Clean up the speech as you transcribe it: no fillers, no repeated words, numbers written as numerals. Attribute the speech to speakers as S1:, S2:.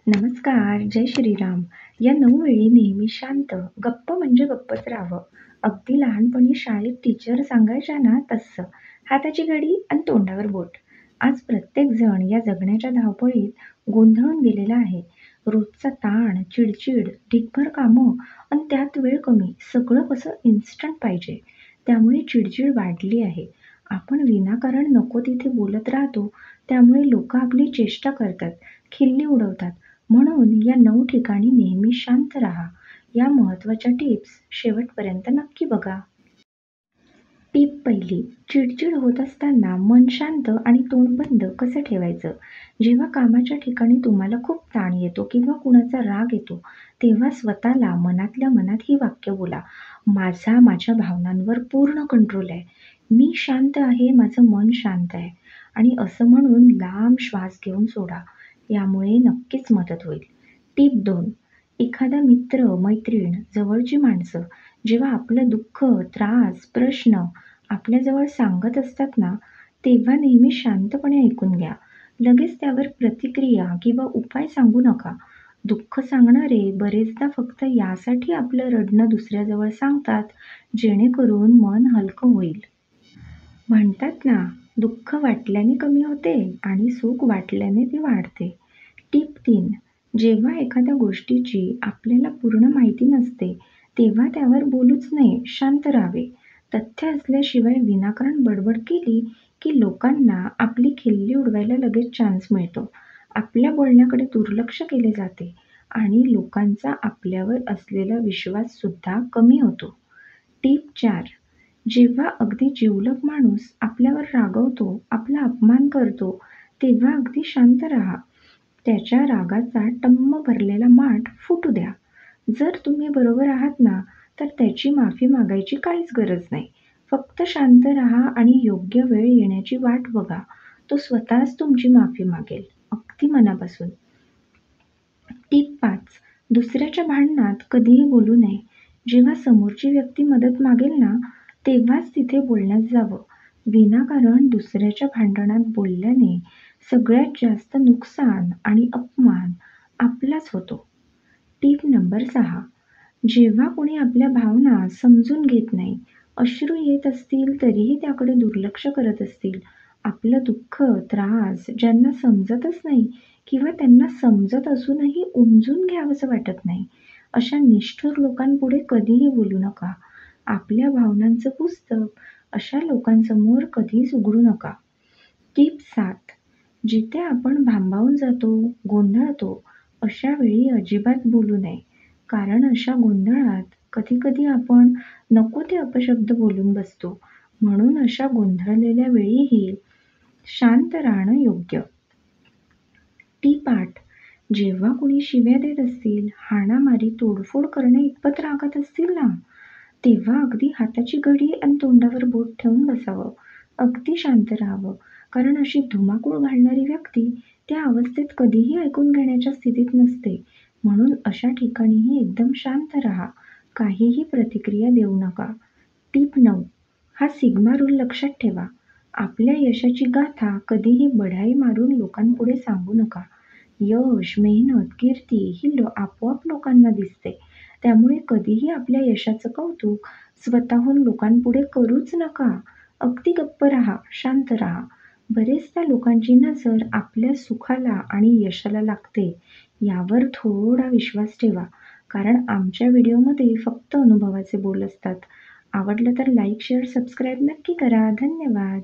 S1: नमस्कार, जय श्रीराम. या 9 वेळी नेहमी शांत, गप्प म्हणजे गप्पच राहावं. अगदी लहानपणी शाळेत टीचर सांगायच्या ना तसं. हाताची घडी आणि तोंडावर बोट. आज प्रत्येक जण या जगण्याच्या धावपळीत गोंधळून गेलेला आहे. रोजचा ताण, चिडचिड, ढीगभर कामं आणि त्यात वेळ कमी. सगळं कसं इन्स्टंट पाहिजे. त्यामुळे चिडचिड वाढली आहे. आपण विनाकारण नको तिथे बोलत राहतो. त्यामुळे लोकं आपली चेष्टा करतात, खिल्ली उडवतात. म्हणून या 9 ठिकाणी नेहमी शांत राहा. या महत्त्वाच्या टिप्स शेवटपर्यंत नक्की बघा. टीप पहिली, चिडचिड होत असताना मन शांत आणि तोंड बंद कसं ठेवायचं? जेव्हा कामाच्या ठिकाणी तुम्हाला खूप ताण येतो किंवा कुणाचा राग येतो, तेव्हा स्वतःला मनातल्या मनात ही वाक्य बोला. माझ्या भावनांवर पूर्ण कंट्रोल आहे. मी शांत आहे, माझं मन शांत आहे. आणि असं म्हणून लांब श्वास घेऊन सोडा. यामुळे नक्कीच मदत होईल. टिप 2, एखादा मित्र, मैत्रीण, जवळची माणसं जेव्हा आपलं दुःख, त्रास, प्रश्न आपल्याजवळ सांगत असतात ना, तेव्हा नेहमी शांतपणे ऐकून घ्या. लगेच त्यावर प्रतिक्रिया किंवा उपाय सांगू नका. दुःख सांगणारे बरेचदा फक्त यासाठी आपलं रडणं दुसऱ्याजवळ सांगतात, जेणेकरून मन हलकं होईल. म्हणतात ना, दुःख वाटल्याने कमी होते आणि सुख वाटल्याने ते वाढते. टिप 3, जेव्हा एखाद्या गोष्टीची आपल्याला पूर्ण माहिती नसते, तेव्हा त्यावर बोलूच नये, शांत राहावे. तथ्य असल्याशिवाय विनाकारण बडबड केली, की लोकांना आपली खिल्ली उडवायला लगेच चान्स मिळतो. आपल्या बोलण्याकडे दुर्लक्ष केले जाते आणि लोकांचा आपल्यावर असलेला विश्वाससुद्धा कमी होतो. टिप 4, जेव्हा अगदी जिवलग माणूस आपल्यावर रागवतो, आपला अपमान करतो, तेव्हा अगदी शांत राहा. त्याच्या रागाचा टम्म भरलेला माठ फुटू द्या. जर तुम्ही बरोबर आहात ना, तर त्याची माफी मागायची काहीच गरज नाही. फक्त शांत राहा आणि योग्य वेळ येण्याची वाट बघा. तो स्वतःच तुमची माफी मागेल, अगदी मनापासून. टिप 5, दुसऱ्याच्या भांडणात कधीही बोलू नये. जेव्हा समोरची व्यक्ती मदत मागेल ना, तेव्हाच तिथे बोलण्यास जावं. विनाकारण दुसऱ्याच्या भांडणात बोलल्याने सगळ्यात जास्त नुकसान आणि अपमान आपलाच होतो. टिप नंबर 6, जेव्हा कोणी आपल्या भावना समजून घेत नाही, अश्रू येत असतील तरीही त्याकडे दुर्लक्ष करत असतील, आपलं दुःख, त्रास ज्यांना समजतच नाही किंवा त्यांना समजत असूनही उमजून घ्यावंसं वाटत नाही, अशा निष्ठुर लोकांपुढे कधीही बोलू नका. आपल्या भावनांचं पुस्तक अशा लोकांसमोर कधीच उघडू नका. टिप 7, जिथे आपण भांबावून जातो, गोंधळतो, अशा वेळी अजिबात बोलू नये. कारण अशा गोंधळात कधी-कधी आपण नको ते अपशब्द बोलून बसतो. म्हणून अशा गोंधळलेल्या वेळीही शांत राहणं योग्य. टिप 8, जेव्हा कुणी शिव्या देत असतील, हाणामारी, तोडफोड करणे इतपत रागात असतील ना, तेव्हा अगदी हाताची घडी आणि तोंडावर बोट ठेवून बसावं. अगदी शांत राहावं. कारण अशी धुमाकूळ घालणारी व्यक्ती त्या अवस्थेत कधीही ऐकून घेण्याच्या स्थितीत नसते. म्हणून अशा ठिकाणीही एकदम शांत राहा. काहीही प्रतिक्रिया देऊ नका. टिप 9, हा सिग्मा रूल लक्षात ठेवा. आपल्या यशाची गाथा कधीही बढाई मारून लोकांपुढे सांगू नका. यश, मेहनत, कीर्ती ही आपोआप लोकांना दिसते. त्यामुळे कधीही आपल्या यशाचं कौतुक स्वतःहून लोकांपुढे करूच नका. अगदी गप्प राहा, शांत राहा. बरेचदा लोकांची नजर आपल्या सुखाला आणि यशाला लागते. यावर थोडा विश्वास ठेवा. कारण आमच्या व्हिडिओमध्ये फक्त अनुभवाचे बोल असतात. आवडलं तर लाईक, शेअर, सबस्क्राईब नक्की करा. धन्यवाद.